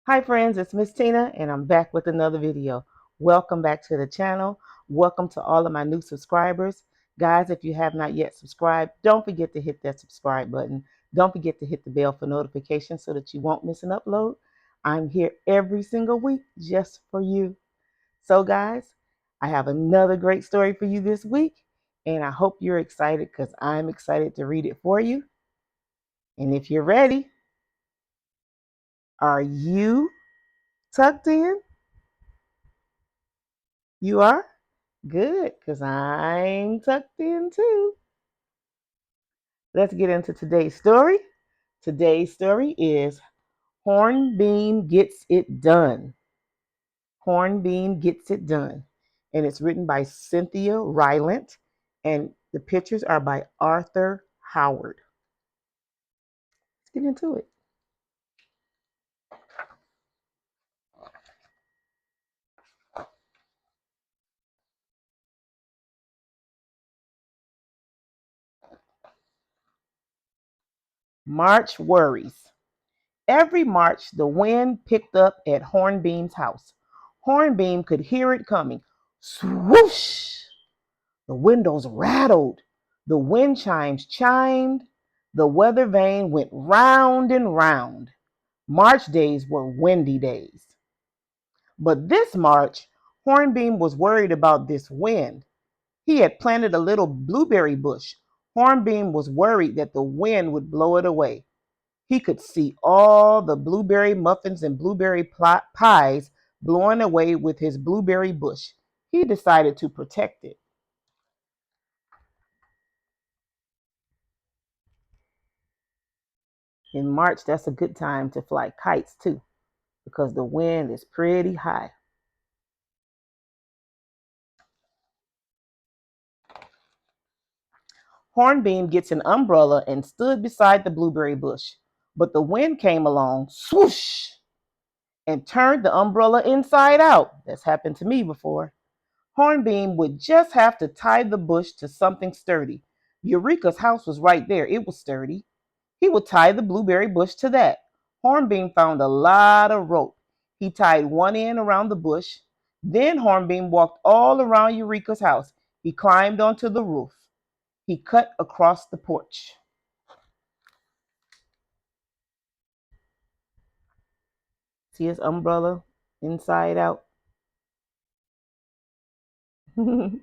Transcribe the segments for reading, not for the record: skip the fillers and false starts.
Hi friends, it's Miss Tina and I'm back with another video. Welcome back to the channel. Welcome to all of my new subscribers. Guys, if you have not yet subscribed, don't forget to hit that subscribe button. Don't forget to hit the bell for notifications so that you won't miss an upload. I'm here every single week just for you. So guys, I have another great story for you this week and I hope you're excited because I'm excited to read it for you. And if you're ready, are you tucked in? You are? Good, because I'm tucked in too. Let's get into today's story. Today's story is Hornbeam Gets It Done. Hornbeam Gets It Done. And it's written by Cynthia Rylant. And the pictures are by Arthur Howard. Let's get into it. March worries. Every March, the wind picked up at Hornbeam's house. Hornbeam could hear it coming. Swoosh! The windows rattled. The wind chimes chimed. The weather vane went round and round. March days were windy days. But this March, Hornbeam was worried about this wind. He had planted a little blueberry bush. Hornbeam was worried that the wind would blow it away. He could see all the blueberry muffins and blueberry pies blowing away with his blueberry bush. He decided to protect it. In March, that's a good time to fly kites too, because the wind is pretty high. Hornbeam gets an umbrella and stood beside the blueberry bush. But the wind came along, swoosh, and turned the umbrella inside out. That's happened to me before. Hornbeam would just have to tie the bush to something sturdy. Eureka's house was right there. It was sturdy. He would tie the blueberry bush to that. Hornbeam found a lot of rope. He tied one end around the bush. Then Hornbeam walked all around Eureka's house. He climbed onto the roof. He cut across the porch. See his umbrella inside out? That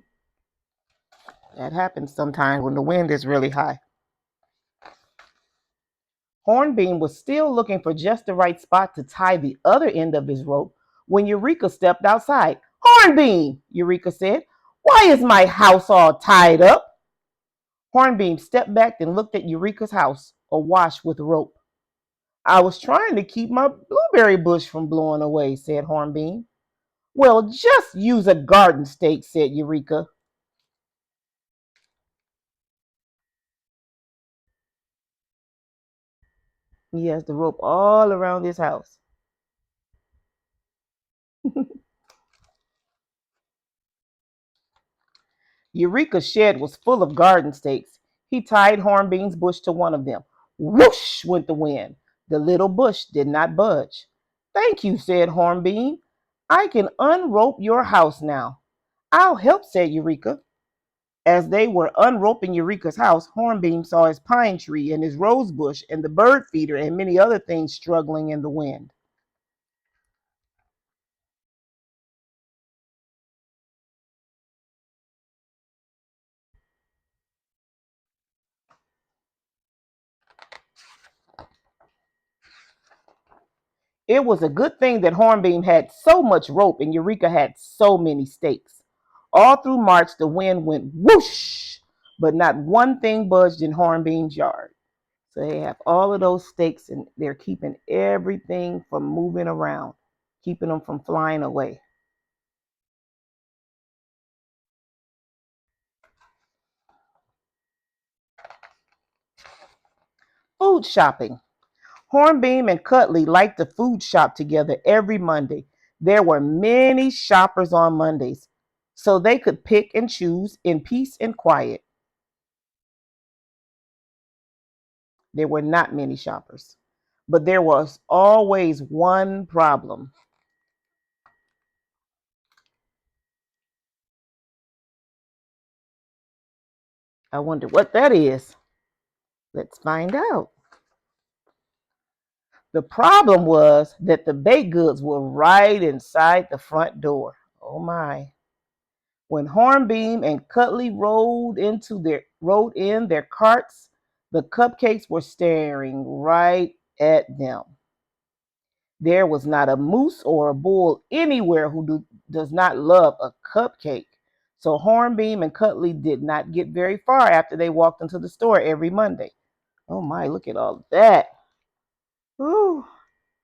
happens sometimes when the wind is really high. Hornbeam was still looking for just the right spot to tie the other end of his rope when Eureka stepped outside. Hornbeam, Eureka said, why is my house all tied up? Hornbeam stepped back and looked at Eureka's house, awash with rope. I was trying to keep my blueberry bush from blowing away, said Hornbeam. Well, just use a garden stake, said Eureka. He has the rope all around his house. Eureka's shed was full of garden stakes. He tied Hornbeam's bush to one of them. Whoosh went the wind. The little bush did not budge. Thank you, said Hornbeam. I can unrope your house now. I'll help, said Eureka. As they were unroping Eureka's house, Hornbeam saw his pine tree and his rose bush and the bird feeder and many other things struggling in the wind. It was a good thing that Hornbeam had so much rope and Eureka had so many stakes. All through March, the wind went whoosh, but not one thing budged in Hornbeam's yard. So they have all of those stakes and they're keeping everything from moving around, keeping them from flying away. Food shopping. Hornbeam and Cutley liked to food shop together every Monday. There were many shoppers on Mondays, so they could pick and choose in peace and quiet. There were not many shoppers. But there was always one problem. I wonder what that is. Let's find out. The problem was that the baked goods were right inside the front door. Oh my. When Hornbeam and Cutley rode in their carts, the cupcakes were staring right at them. There was not a moose or a bull anywhere does not love a cupcake. So Hornbeam and Cutley did not get very far after they walked into the store every Monday. Oh my, look at all that. Ooh.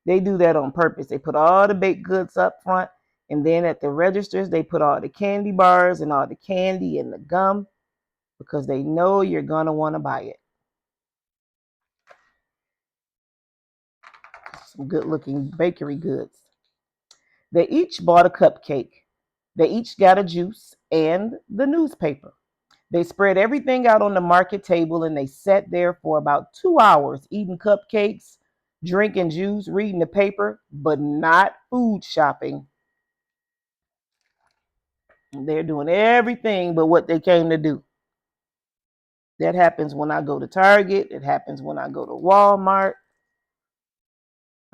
They do that on purpose. They put all the baked goods up front, and then at the registers, they put all the candy bars and all the candy and the gum because they know you're going to want to buy it. Some good looking bakery goods. They each bought a cupcake. They each got a juice and the newspaper. They spread everything out on the market table and they sat there for about 2 hours eating cupcakes, drinking juice, reading the paper, but not food shopping. They're doing everything but what they came to do. That happens when I go to Target. It happens when I go to Walmart.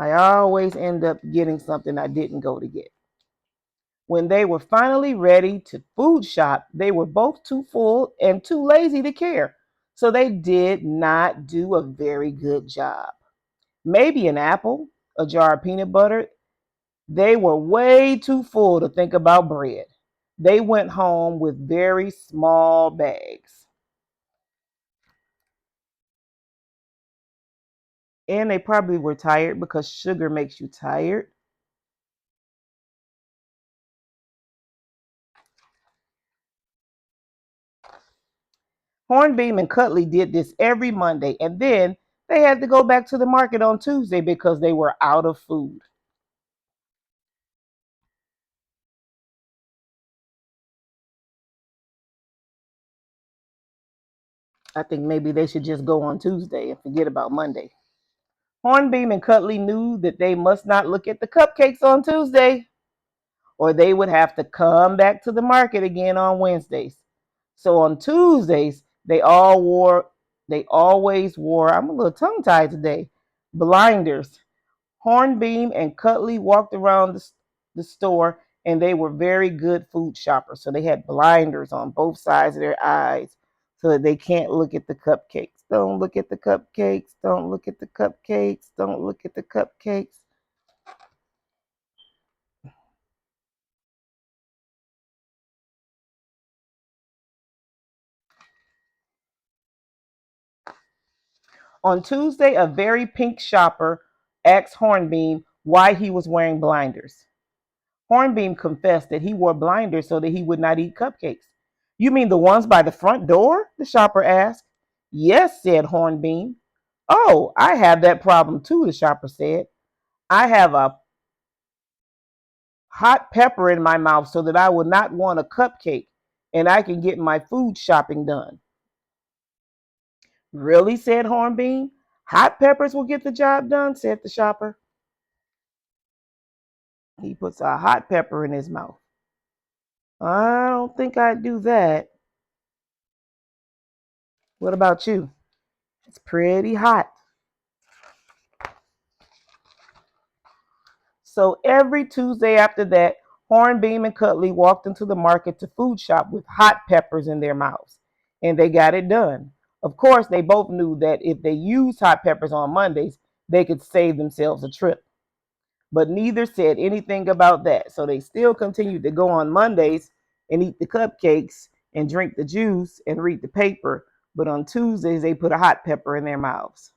I always end up getting something I didn't go to get. When they were finally ready to food shop, they were both too full and too lazy to care. So they did not do a very good job. Maybe an apple, a jar of peanut butter. They were way too full to think about bread. They went home with very small bags. And they probably were tired because sugar makes you tired. Hornbeam and Cutley did this every Monday, and then they had to go back to the market on Tuesday because they were out of food. I think maybe they should just go on Tuesday and forget about Monday. Hornbeam and Cutley knew that they must not look at the cupcakes on Tuesday, or they would have to come back to the market again on Wednesdays. So on Tuesdays, they always wore, I'm a little tongue tied today, blinders. Hornbeam and Cutley walked around the store and they were very good food shoppers. So they had blinders on both sides of their eyes so that they can't look at the cupcakes. Don't look at the cupcakes. Don't look at the cupcakes. Don't look at the cupcakes. On Tuesday, a very pink shopper asked Hornbeam why he was wearing blinders. Hornbeam confessed that he wore blinders so that he would not eat cupcakes. You mean the ones by the front door? The shopper asked. Yes, said Hornbeam. Oh, I have that problem too, the shopper said. I have a hot pepper in my mouth so that I will not want a cupcake and I can get my food shopping done. Really, said Hornbeam. Hot peppers will get the job done, said the shopper. He puts a hot pepper in his mouth. I don't think I'd do that. What about you? It's pretty hot. So every Tuesday after that, Hornbeam and Cutley walked into the market to food shop with hot peppers in their mouths, and they got it done. Of course, they both knew that if they used hot peppers on Mondays, they could save themselves a trip. But neither said anything about that, so they still continued to go on Mondays and eat the cupcakes and drink the juice and read the paper. But on Tuesdays, they put a hot pepper in their mouths.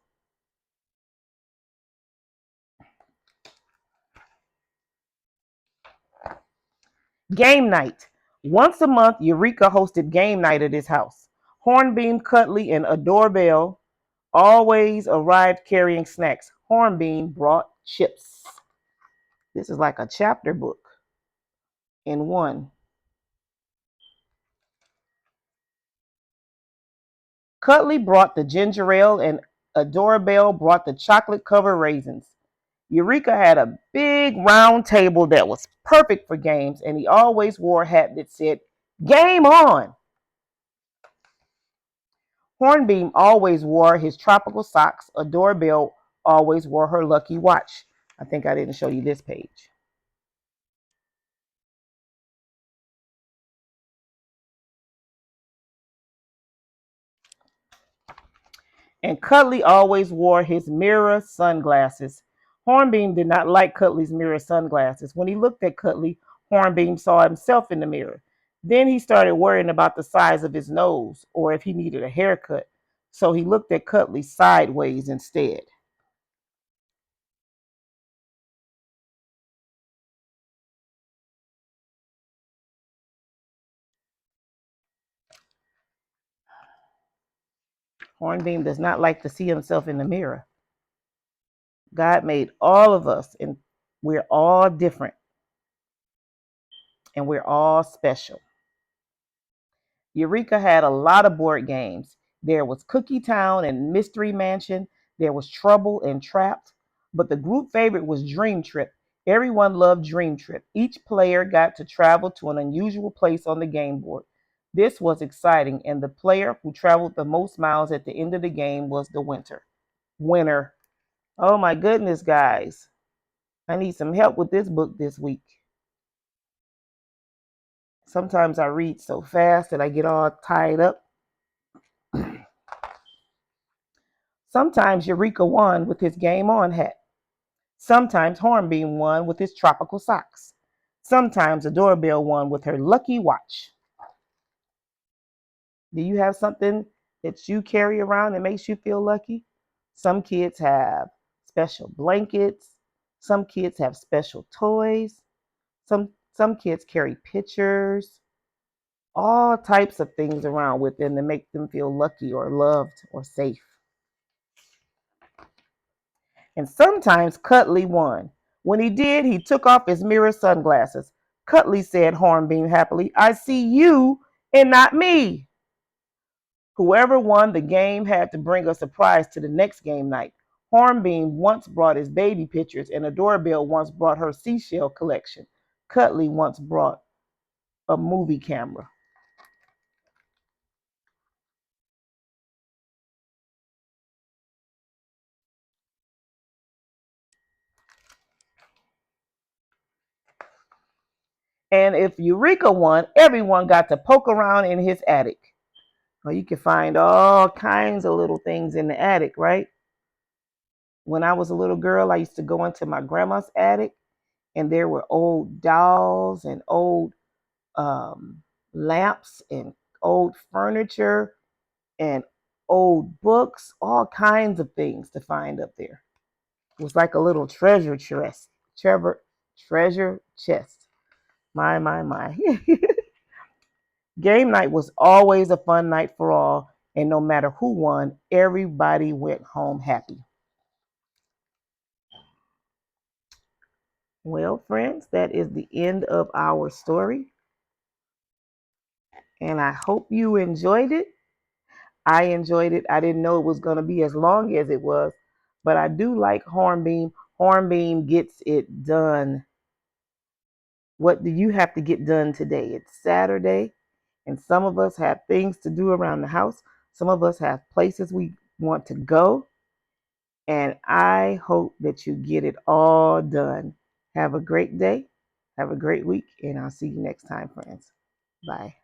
Game night. Once a month, Eureka hosted game night at his house. Hornbeam, Cutley, and Adorbell always arrived carrying snacks. Hornbeam brought chips. This is like a chapter book in one. Cutley brought the ginger ale and a doorbell brought the chocolate-covered raisins. Eureka had a big round table that was perfect for games, and he always wore a hat that said, "Game on!" Hornbeam always wore his tropical socks. A doorbell always wore her lucky watch. I think I didn't show you this page. And Cuddly always wore his mirror sunglasses. Hornbeam did not like Cuddly's mirror sunglasses. When he looked at Cuddly, Hornbeam saw himself in the mirror. Then he started worrying about the size of his nose or if he needed a haircut. So he looked at Cuddly sideways instead. Hornbeam does not like to see himself in the mirror. God made all of us, and we're all different, and we're all special. Eureka had a lot of board games. There was Cookie Town and Mystery Mansion. There was Trouble and Trapped. But the group favorite was Dream Trip. Everyone loved Dream Trip. Each player got to travel to an unusual place on the game board. This was exciting, and the player who traveled the most miles at the end of the game was the winner. Oh my goodness, guys. I need some help with this book this week. Sometimes I read so fast that I get all tied up. Sometimes Eureka won with his Game On hat. Sometimes Hornbeam won with his tropical socks. Sometimes the doorbell won with her lucky watch. Do you have something that you carry around that makes you feel lucky? Some kids have special blankets. Some kids have special toys. Some kids carry pictures. All types of things around with them to make them feel lucky or loved or safe. And sometimes Cuddly won. When he did, he took off his mirror sunglasses. Cuddly said, Hornbeam happily, "I see you and not me." Whoever won the game had to bring a surprise to the next game night. Hornbeam once brought his baby pictures, and a doorbell once brought her seashell collection. Cuddly once brought a movie camera. And if Eureka won, everyone got to poke around in his attic. Well, you can find all kinds of little things in the attic, right? When I was a little girl, I used to go into my grandma's attic, and there were old dolls and old lamps and old furniture and old books, all kinds of things to find up there. It was like a little treasure chest. Treasure chest. My. Game night was always a fun night for all, and no matter who won, everybody went home happy. Well, friends, that is the end of our story, and I hope you enjoyed it. I enjoyed it. I didn't know it was going to be as long as it was, but I do like Hornbeam. Hornbeam gets it done. What do you have to get done today? It's Saturday, and some of us have things to do around the house. Some of us have places we want to go, and I hope that you get it all done. Have a great day. Have a great week, and I'll see you next time, friends. Bye.